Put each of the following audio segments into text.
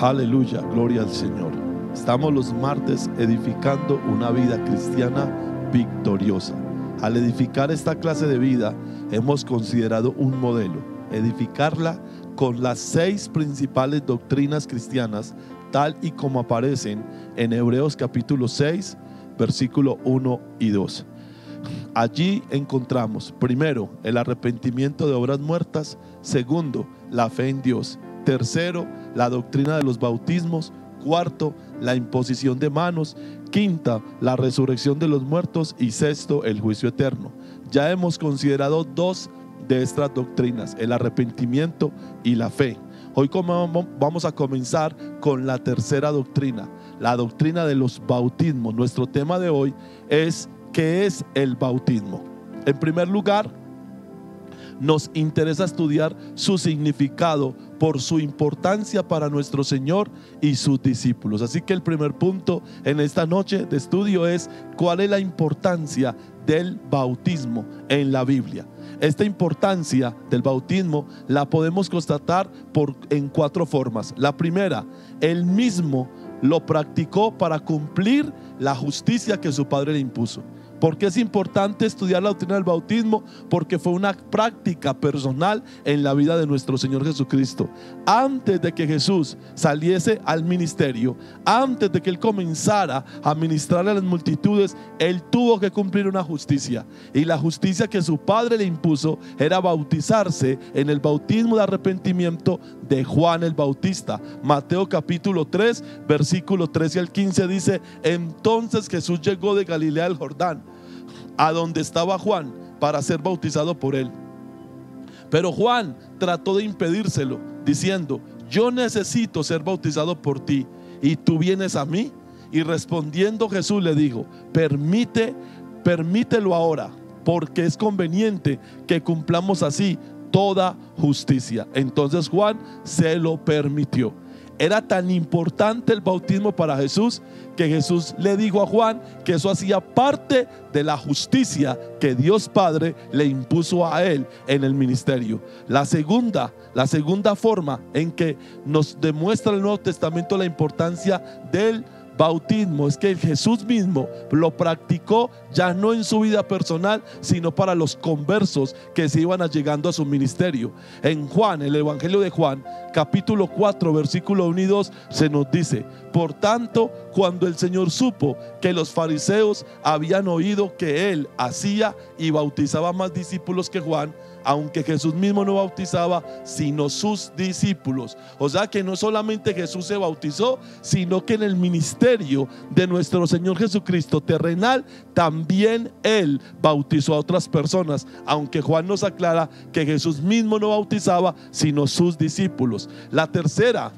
Aleluya, gloria al Señor. Estamos los martes edificando una vida cristiana victoriosa. Al edificar esta clase de vida hemos considerado un modelo, edificarla con las 6 principales doctrinas cristianas, tal y como aparecen en Hebreos capítulo 6, versículo 1 y 2. Allí encontramos, primero, el arrepentimiento de obras muertas; segundo, la fe en Dios; tercero, la doctrina de los bautismos; cuarto, la imposición de manos; quinta, la resurrección de los muertos; y sexto, el juicio eterno. Ya hemos considerado 2 de estas doctrinas, el arrepentimiento y la fe. Hoy vamos a comenzar con la tercera doctrina, la doctrina de los bautismos. Nuestro tema de hoy es: ¿qué es el bautismo? En primer lugar, nos interesa estudiar su significado por su importancia para nuestro Señor y sus discípulos. Así que el primer punto en esta noche de estudio es: ¿cuál es la importancia del bautismo en la Biblia? Esta importancia del bautismo la podemos constatar en 4 formas. La primera, él mismo lo practicó para cumplir la justicia que su Padre le impuso. ¿Por qué es importante estudiar la doctrina del bautismo? Porque fue una práctica personal en la vida de nuestro Señor Jesucristo. Antes de que Jesús saliese al ministerio, antes de que Él comenzara a ministrarle a las multitudes, Él tuvo que cumplir una justicia. Y la justicia que su Padre le impuso era bautizarse en el bautismo de arrepentimiento de Juan el Bautista. Mateo capítulo 3, versículo 13 al 15 dice: entonces Jesús llegó de Galilea al Jordán, a donde estaba Juan, para ser bautizado por él. Pero Juan trató de impedírselo, diciendo: yo necesito ser bautizado por ti, ¿y tú vienes a mí? Y respondiendo Jesús le dijo: permítelo ahora, porque es conveniente que cumplamos así toda justicia. Entonces Juan se lo permitió. Era tan importante el bautismo para Jesús que Jesús le dijo a Juan que eso hacía parte de la justicia que Dios Padre le impuso a él en el ministerio. La segunda forma en que nos demuestra el Nuevo Testamento la importancia del bautismo es que Jesús mismo lo practicó ya no en su vida personal, sino para los conversos que se iban llegando a su ministerio. En Juan, el Evangelio de Juan, capítulo 4, versículo 1 y 2, se nos dice: por tanto, cuando el Señor supo que los fariseos habían oído que Él hacía y bautizaba más discípulos que Juan, aunque Jesús mismo no bautizaba, sino sus discípulos. O sea que no solamente Jesús se bautizó, sino que en el ministerio de nuestro Señor Jesucristo terrenal, también Él bautizó a otras personas, aunque Juan nos aclara que Jesús mismo no bautizaba, sino sus discípulos. La tercera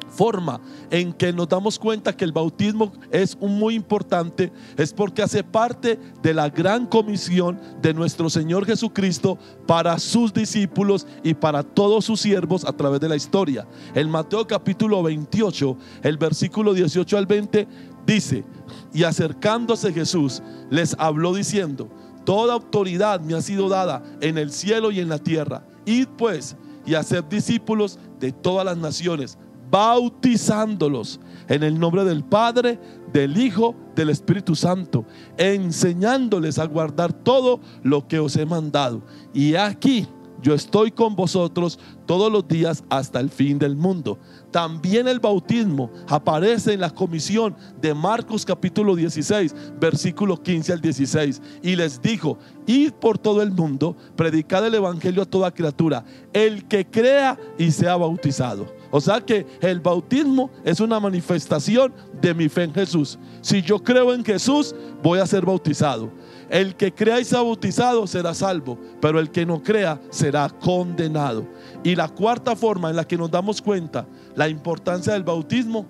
forma en que nos damos cuenta que el bautismo es muy importante es porque hace parte de la gran comisión de nuestro Señor Jesucristo para sus discípulos y para todos sus siervos a través de la historia. En Mateo capítulo 28, el versículo 18 al 20 dice: y acercándose Jesús les habló diciendo: toda autoridad me ha sido dada en el cielo y en la tierra. Id pues y haced discípulos de todas las naciones, bautizándolos en el nombre del Padre, del Hijo, del Espíritu Santo, enseñándoles a guardar todo lo que os he mandado. Y aquí yo estoy con vosotros todos los días hasta el fin del mundo. También el bautismo aparece en la comisión de Marcos capítulo 16, versículo 15 al 16. Y les dijo: id por todo el mundo, predicad el evangelio a toda criatura. El que crea y sea bautizado. O sea que el bautismo es una manifestación de mi fe en Jesús. Si yo creo en Jesús, voy a ser bautizado. El que crea y sea bautizado será salvo, pero el que no crea será condenado. Y la cuarta forma en la que nos damos cuenta la importancia del bautismo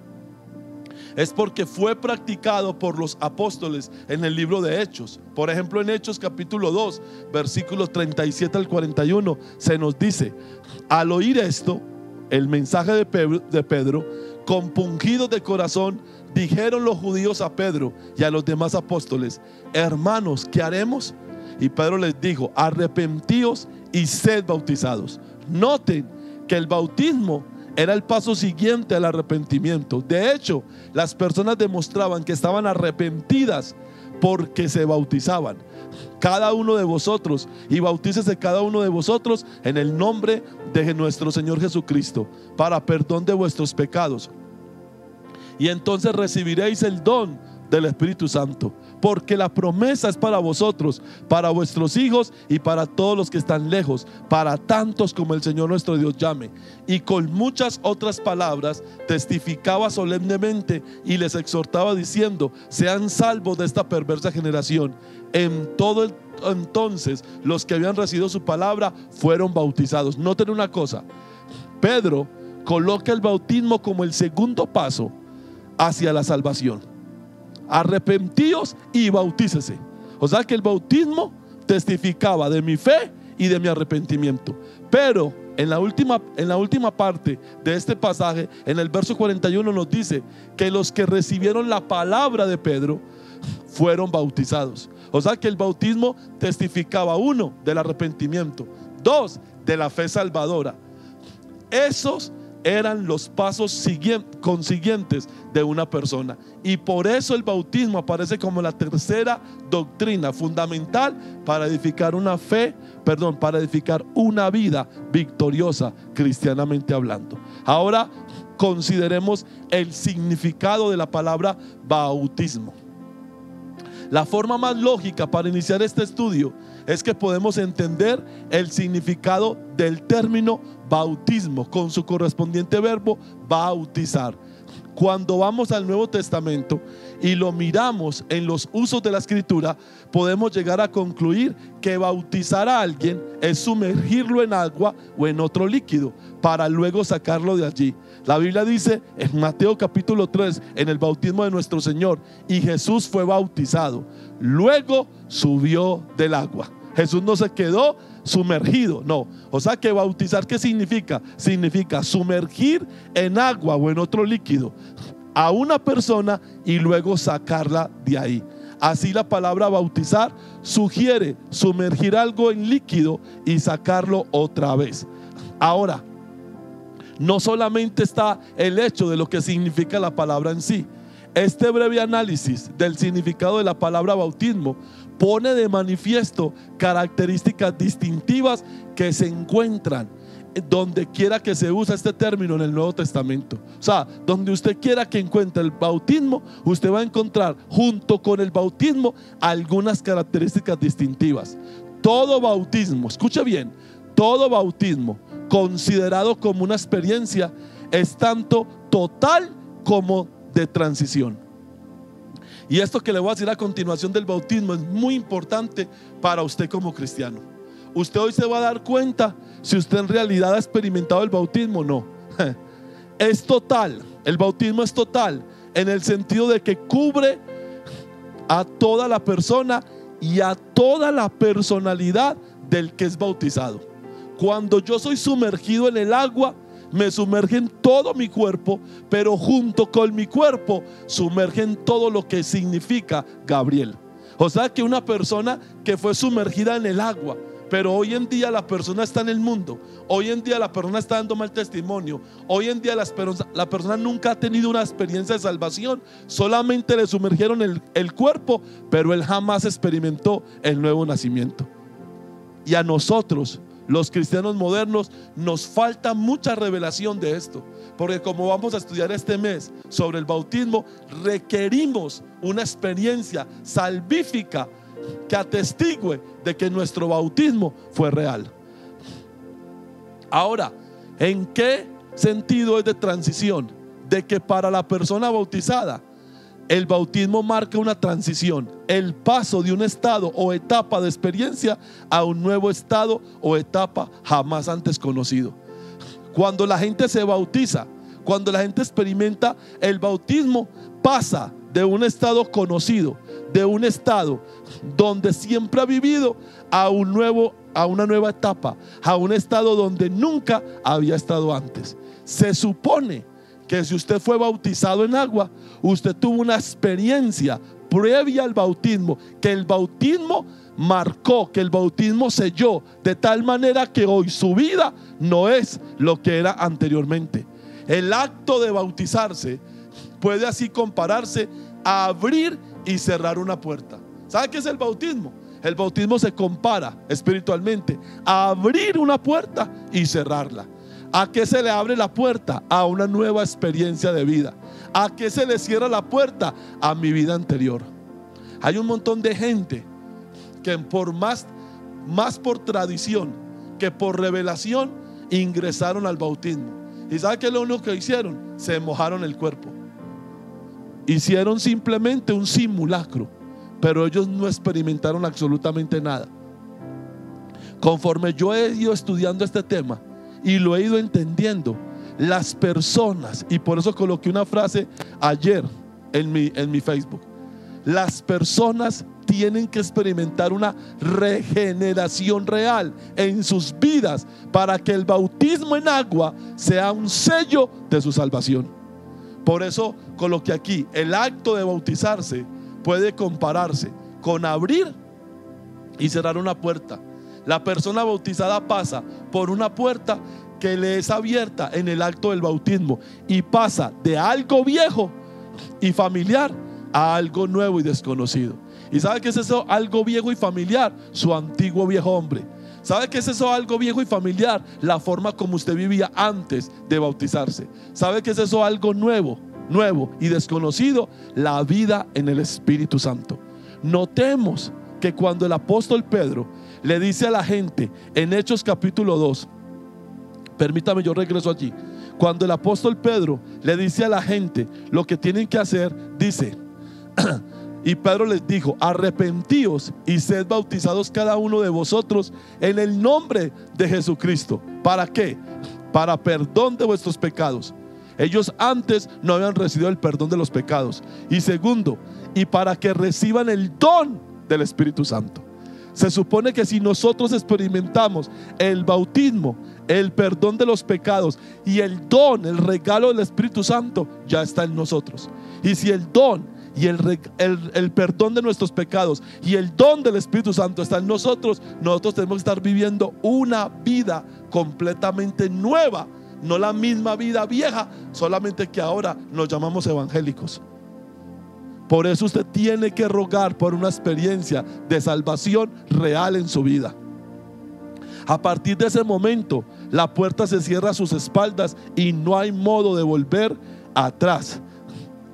es porque fue practicado por los apóstoles en el libro de Hechos. Por ejemplo, en Hechos capítulo 2, versículos 37 al 41, se nos dice: al oír esto, el mensaje de Pedro, compungidos de corazón, dijeron los judíos a Pedro y a los demás apóstoles: hermanos, ¿qué haremos? Y Pedro les dijo: arrepentíos y sed bautizados. Noten que el bautismo Era el paso siguiente al arrepentimiento. De hecho, las personas demostraban que estaban arrepentidas porque se bautizaban. Cada uno de vosotros, y bautícese cada uno de vosotros en el nombre de nuestro Señor Jesucristo, para perdón de vuestros pecados. Y entonces recibiréis el don del Espíritu Santo, porque la promesa es para vosotros, para vuestros hijos y para todos los que están lejos, para tantos como el Señor nuestro Dios llame. Y con muchas otras palabras testificaba solemnemente y les exhortaba diciendo: sean salvos de esta perversa generación. Entonces los que habían recibido su palabra fueron bautizados. Noten una cosa: Pedro coloca el bautismo como el segundo paso hacia la salvación. Arrepentíos y bautícese. O sea que el bautismo testificaba de mi fe y de mi arrepentimiento. Pero en la última parte de este pasaje, en el verso 41, nos dice que los que recibieron la palabra de Pedro fueron bautizados. O sea que el bautismo testificaba, 1, del arrepentimiento, 2, de la fe salvadora. Esos eran los pasos consiguientes de una persona, y por eso el bautismo aparece como la tercera doctrina fundamental para edificar para edificar una vida victoriosa cristianamente hablando. Ahora consideremos el significado de la palabra bautismo. La forma más lógica para iniciar este estudio es que podemos entender el significado del término bautismo con su correspondiente verbo bautizar. Cuando vamos al Nuevo Testamento y lo miramos en los usos de la Escritura, podemos llegar a concluir que bautizar a alguien es sumergirlo en agua o en otro líquido para luego sacarlo de allí. La Biblia dice en Mateo capítulo 3, en el bautismo de nuestro Señor: y Jesús fue bautizado, luego subió del agua. Jesús no se quedó sumergido, no. O sea que bautizar, ¿qué significa? Significa sumergir en agua o en otro líquido a una persona y luego sacarla de ahí. Así la palabra bautizar sugiere sumergir algo en líquido y sacarlo otra vez. Ahora, no solamente está el hecho de lo que significa la palabra en sí. Este breve análisis del significado de la palabra bautismo pone de manifiesto características distintivas que se encuentran donde quiera que se usa este término en el Nuevo Testamento. O sea, donde usted quiera que encuentre el bautismo, usted va a encontrar junto con el bautismo algunas características distintivas. Todo bautismo, escuche bien, todo bautismo considerado como una experiencia es tanto total como de transición. Y esto que le voy a decir a continuación del bautismo es muy importante para usted como cristiano. Usted hoy se va a dar cuenta si usted en realidad ha experimentado el bautismo o no. Es total, el bautismo es total en el sentido de que cubre a toda la persona y a toda la personalidad del que es bautizado. Cuando yo soy sumergido en el agua, me sumergen todo mi cuerpo, pero junto con mi cuerpo sumergen todo lo que significa Gabriel. O sea que una persona que fue sumergida en el agua, pero hoy en día la persona está en el mundo, hoy en día la persona está dando mal testimonio, hoy en día la persona nunca ha tenido una experiencia de salvación, solamente le sumergieron el cuerpo, pero él jamás experimentó el nuevo nacimiento. Y a nosotros, los cristianos modernos, nos falta mucha revelación de esto, porque como vamos a estudiar este mes sobre el bautismo, requerimos una experiencia salvífica que atestigue de que nuestro bautismo fue real. Ahora, ¿en qué sentido es de transición? De que para la persona bautizada el bautismo marca una transición, el paso de un estado o etapa de experiencia a un nuevo estado o etapa jamás antes conocido. Cuando la gente se bautiza, cuando la gente experimenta el bautismo, pasa de un estado conocido, de un estado donde siempre ha vivido, a una nueva etapa, a un estado donde nunca había estado antes. Se supone que si usted fue bautizado en agua, usted tuvo una experiencia previa al bautismo, que el bautismo marcó, que el bautismo selló, de tal manera que hoy su vida no es lo que era anteriormente. El acto de bautizarse puede así compararse a abrir y cerrar una puerta. ¿Sabe qué es el bautismo? El bautismo se compara espiritualmente a abrir una puerta y cerrarla. ¿A qué se le abre la puerta? A una nueva experiencia de vida. ¿A qué se le cierra la puerta? A mi vida anterior. Hay un montón de gente que por más por tradición que por revelación ingresaron al bautismo. ¿Y sabe qué es lo único que hicieron? Se mojaron el cuerpo. Hicieron simplemente un simulacro, pero ellos no experimentaron absolutamente nada. Conforme yo he ido estudiando este tema y lo he ido entendiendo, las personas, y por eso coloqué una frase ayer en mi Facebook, las personas tienen que experimentar una regeneración real en sus vidas para que el bautismo en agua sea un sello de su salvación. Por eso coloqué aquí, el acto de bautizarse puede compararse con abrir y cerrar una puerta. La persona bautizada pasa por una puerta que le es abierta en el acto del bautismo y pasa de algo viejo y familiar a algo nuevo y desconocido. ¿Y sabe qué es eso? Algo viejo y familiar, su antiguo viejo hombre. ¿Sabe qué es eso? Algo viejo y familiar, la forma como usted vivía antes de bautizarse. ¿Sabe qué es eso? Algo nuevo y desconocido, la vida en el Espíritu Santo. Notemos que cuando el apóstol Pedro le dice a la gente en Hechos capítulo 2, permítame, yo regreso allí. Cuando el apóstol Pedro le dice a la gente lo que tienen que hacer, dice: y Pedro les dijo: arrepentíos y sed bautizados cada uno de vosotros en el nombre de Jesucristo. ¿Para qué? Para perdón de vuestros pecados. Ellos antes no habían recibido el perdón de los pecados. Y segundo, y para que reciban el don del Espíritu Santo. Se supone que si nosotros experimentamos el bautismo, el perdón de los pecados y el don, el regalo del Espíritu Santo, ya está en nosotros. Y si el don y el perdón de nuestros pecados y el don del Espíritu Santo está en nosotros, nosotros tenemos que estar viviendo una vida completamente nueva, no la misma vida vieja, solamente que ahora nos llamamos evangélicos. Por eso usted tiene que rogar por una experiencia de salvación real en su vida. A partir de ese momento, la puerta se cierra a sus espaldas y no hay modo de volver atrás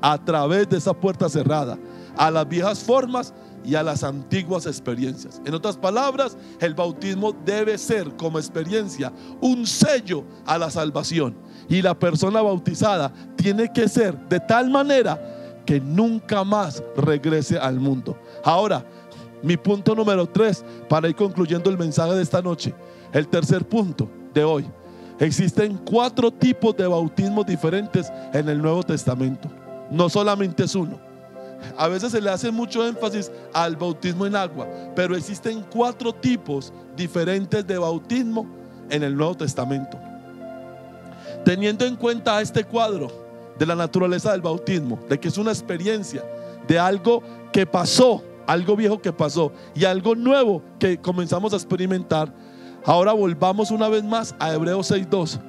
a través de esa puerta cerrada, a las viejas formas y a las antiguas experiencias. En otras palabras, el bautismo debe ser como experiencia un sello a la salvación, y la persona bautizada tiene que ser de tal manera que nunca más regrese al mundo. Ahora, mi punto número 3, para ir concluyendo el mensaje de esta noche, el tercer punto de hoy: existen 4 tipos de bautismos diferentes en el Nuevo Testamento. No solamente es uno. A veces se le hace mucho énfasis al bautismo en agua, pero existen 4 tipos diferentes de bautismo en el Nuevo Testamento. Teniendo en cuenta este cuadro de la naturaleza del bautismo, de que es una experiencia de algo que pasó, algo viejo que pasó y algo nuevo que comenzamos a experimentar, ahora volvamos una vez más a Hebreos 6:2,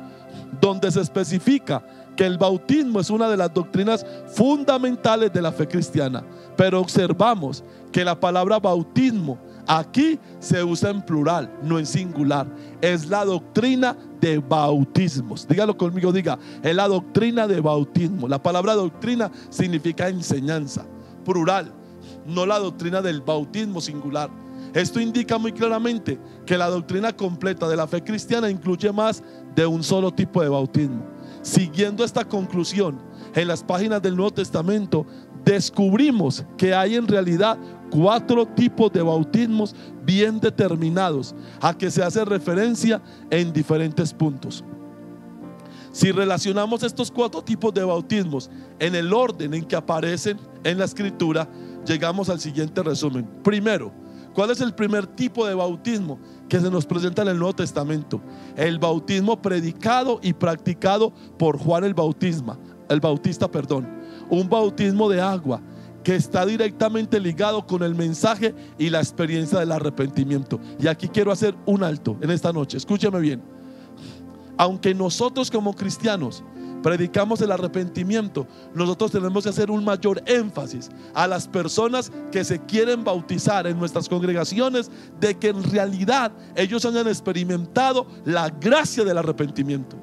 donde se especifica que el bautismo es una de las doctrinas fundamentales de la fe cristiana. Pero observamos que la palabra bautismo aquí se usa en plural, no en singular. Es la doctrina de bautismos. Dígalo conmigo, diga: es la doctrina de bautismo. La palabra doctrina significa enseñanza, plural, no la doctrina del bautismo singular. Esto indica muy claramente que la doctrina completa de la fe cristiana incluye más de un solo tipo de bautismo. Siguiendo esta conclusión, en las páginas del Nuevo Testamento descubrimos que hay en realidad 4 tipos de bautismos bien determinados, a que se hace referencia en diferentes puntos. Si relacionamos estos 4 tipos de bautismos en el orden en que aparecen en la Escritura, llegamos al siguiente resumen. Primero, ¿cuál es el primer tipo de bautismo que se nos presenta en el Nuevo Testamento? El bautismo predicado y practicado por Juan el Bautista, un bautismo de agua que está directamente ligado con el mensaje y la experiencia del arrepentimiento. Y aquí quiero hacer un alto en esta noche. Escúcheme bien. Aunque nosotros como cristianos predicamos el arrepentimiento, nosotros tenemos que hacer un mayor énfasis a las personas que se quieren bautizar en nuestras congregaciones, de que en realidad ellos hayan experimentado la gracia del arrepentimiento.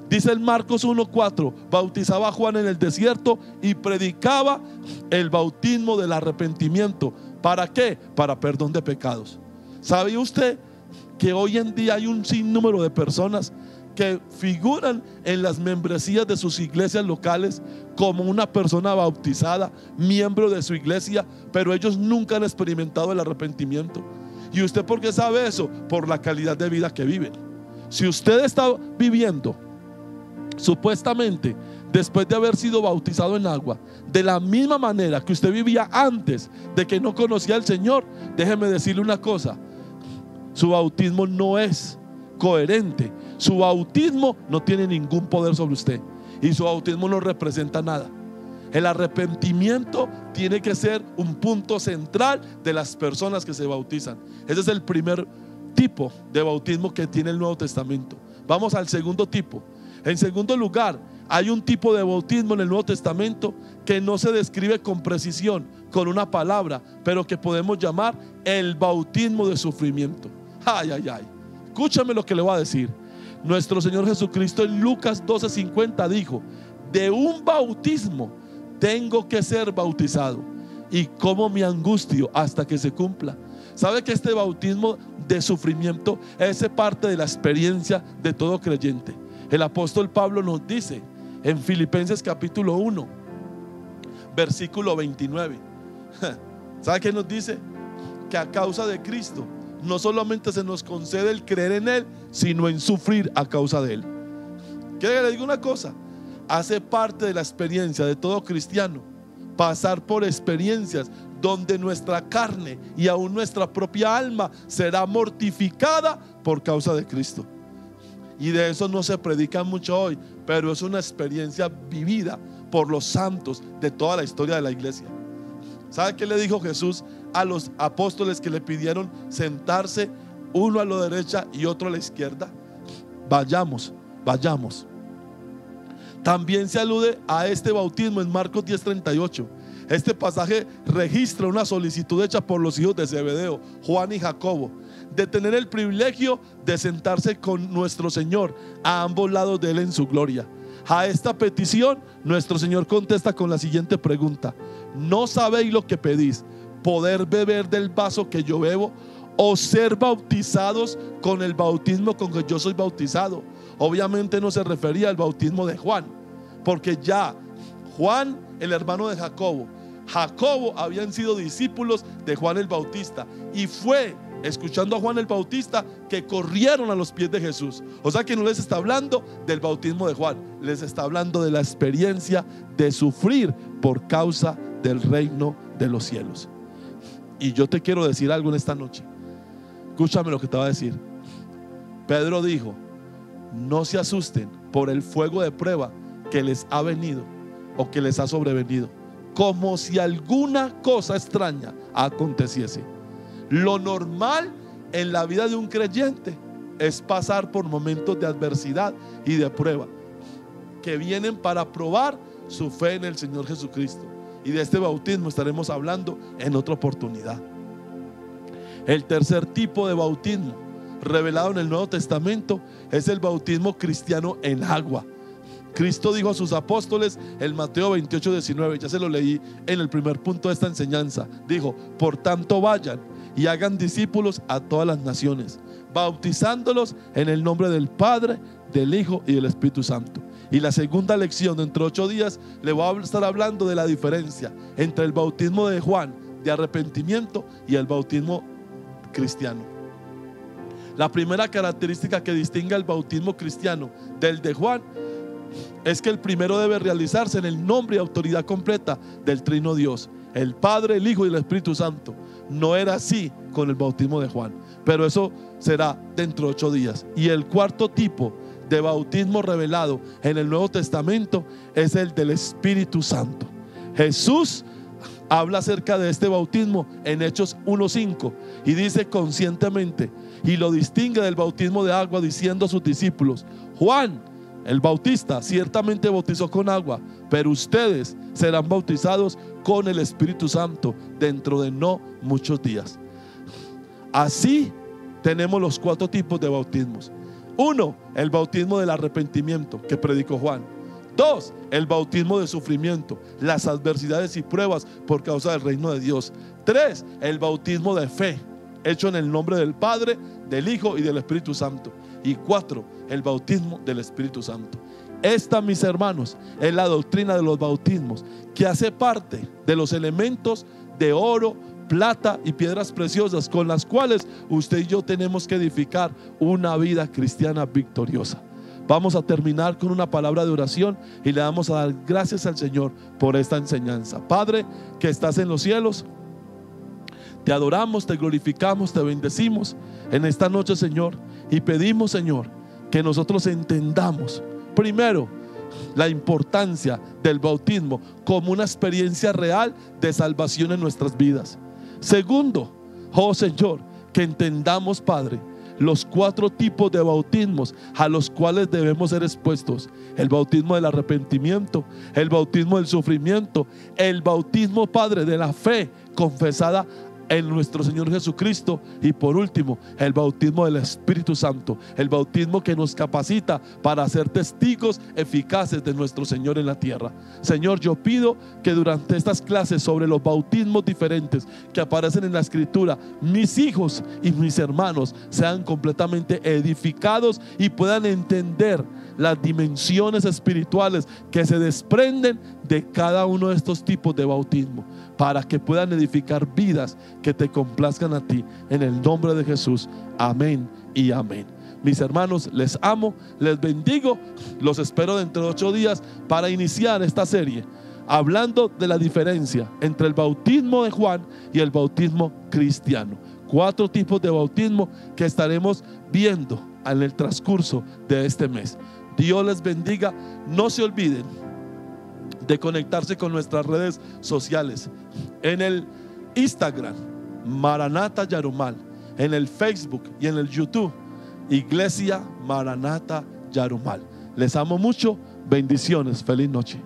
Dice en Marcos 1:4, bautizaba a Juan en el desierto y predicaba el bautismo del arrepentimiento. ¿Para qué? Para perdón de pecados. ¿Sabía usted que hoy en día hay un sinnúmero de personas que figuran en las membresías de sus iglesias locales como una persona bautizada, miembro de su iglesia, pero ellos nunca han experimentado el arrepentimiento? ¿Y usted por qué sabe eso? Por la calidad de vida que viven. Si usted está viviendo supuestamente después de haber sido bautizado en agua de la misma manera que usted vivía antes de que no conocía al Señor, déjeme decirle una cosa: su bautismo no es coherente, su bautismo no tiene ningún poder sobre usted y su bautismo no representa nada. El arrepentimiento tiene que ser un punto central de las personas que se bautizan. Ese es el primer tipo de bautismo que tiene el Nuevo Testamento. Vamos al segundo tipo. En segundo lugar, hay un tipo de bautismo en el Nuevo Testamento que no se describe con precisión, con una palabra, pero que podemos llamar el bautismo de sufrimiento. Ay, ay, ay. Escúchame lo que le voy a decir. Nuestro Señor Jesucristo en Lucas 12:50 dijo: de un bautismo tengo que ser bautizado, y cómo me angustio hasta que se cumpla. ¿Sabe que este bautismo de sufrimiento es parte de la experiencia de todo creyente? El apóstol Pablo nos dice en Filipenses capítulo 1 versículo 29. ¿Sabe qué nos dice? Que a causa de Cristo no solamente se nos concede el creer en Él, sino en sufrir a causa de Él. ¿Quiere que le diga una cosa? Hace parte de la experiencia de todo cristiano pasar por experiencias donde nuestra carne y aún nuestra propia alma será mortificada por causa de Cristo. Y de eso no se predica mucho hoy, pero es una experiencia vivida por los santos de toda la historia de la iglesia. ¿Sabe qué le dijo Jesús a los apóstoles que le pidieron sentarse, uno a la derecha y otro a la izquierda? Vayamos, vayamos. También se alude a este bautismo en Marcos 10:38. Este pasaje registra una solicitud hecha por los hijos de Zebedeo, Juan y Jacobo, de tener el privilegio de sentarse con nuestro Señor a ambos lados de Él en su gloria. A esta petición nuestro Señor contesta con la siguiente pregunta: ¿no sabéis lo que pedís? ¿Poder beber del vaso que yo bebo, o ser bautizados con el bautismo con que yo soy bautizado? Obviamente no se refería al bautismo de Juan, porque ya Juan, el hermano de Jacobo, habían sido discípulos de Juan el Bautista, y fue escuchando a Juan el Bautista que corrieron a los pies de Jesús. O sea que no les está hablando del bautismo de Juan, les está hablando de la experiencia de sufrir por causa del reino de los cielos. Y yo te quiero decir algo en esta noche. Escúchame lo que te voy a decir. Pedro dijo: no se asusten por el fuego de prueba que les ha venido o que les ha sobrevenido, como si alguna cosa extraña aconteciese. Lo normal en la vida de un creyente es pasar por momentos de adversidad y de prueba que vienen para probar su fe en el Señor Jesucristo. Y de este bautismo estaremos hablando en otra oportunidad. El tercer tipo de bautismo revelado en el Nuevo Testamento es el bautismo cristiano en agua. Cristo dijo a sus apóstoles en Mateo 28:19, ya se lo leí en el primer punto de esta enseñanza. Dijo: por tanto vayan y hagan discípulos a todas las naciones, bautizándolos en el nombre del Padre, del Hijo y del Espíritu Santo. Y la segunda lección, dentro de 8 días, le voy a estar hablando de la diferencia entre el bautismo de Juan de arrepentimiento y el bautismo cristiano. La primera característica que distingue al bautismo cristiano del de Juan es que el primero debe realizarse en el nombre y autoridad completa del Trino Dios, el Padre, el Hijo y el Espíritu Santo. No era así con el bautismo de Juan, pero eso será dentro de 8 días. Y el cuarto tipo de bautismo revelado en el Nuevo Testamento es el del Espíritu Santo. Jesús habla acerca de este bautismo en Hechos 1:5 y dice conscientemente, y lo distingue del bautismo de agua, diciendo a sus discípulos: Juan El bautista ciertamente bautizó con agua, pero ustedes serán bautizados con el Espíritu Santo dentro de no muchos días. Así tenemos los 4 tipos de bautismos. 1, el bautismo del arrepentimiento que predicó Juan. 2, el bautismo de sufrimiento, las adversidades y pruebas por causa del reino de Dios. 3, el bautismo de fe, hecho en el nombre del Padre, del Hijo y del Espíritu Santo. Y 4, el bautismo del Espíritu Santo. Esta, mis hermanos, es la doctrina de los bautismos, que hace parte de los elementos de oro, plata y piedras preciosas con las cuales usted y yo tenemos que edificar una vida cristiana victoriosa. Vamos a terminar con una palabra de oración y le vamos a dar gracias al Señor por esta enseñanza. Padre que estás en los cielos, te adoramos, te glorificamos, te bendecimos en esta noche, Señor, y pedimos, Señor, que nosotros entendamos primero la importancia del bautismo como una experiencia real de salvación en nuestras vidas. Segundo, oh Señor, que entendamos, Padre, los 4 tipos de bautismos a los cuales debemos ser expuestos: el bautismo del arrepentimiento, el bautismo del sufrimiento, el bautismo, Padre, de la fe confesada en nuestro Señor Jesucristo, y por último, el bautismo del Espíritu Santo, el bautismo que nos capacita para ser testigos eficaces de nuestro Señor en la tierra. Señor, yo pido que durante estas clases sobre los bautismos diferentes que aparecen en la Escritura, mis hijos y mis hermanos sean completamente edificados y puedan entender las dimensiones espirituales que se desprenden de cada uno de estos tipos de bautismo, para que puedan edificar vidas que te complazcan a ti, en el nombre de Jesús. Amén y amén. Mis hermanos, les amo, les bendigo. Los espero dentro de 8 días para iniciar esta serie hablando de la diferencia entre el bautismo de Juan y el bautismo cristiano. 4 tipos de bautismo que estaremos viendo en el transcurso de este mes. Dios les bendiga. No se olviden de conectarse con nuestras redes sociales. En el Instagram, Maranata Yarumal. En el Facebook y en el YouTube, Iglesia Maranata Yarumal. Les amo mucho. Bendiciones. Feliz noche.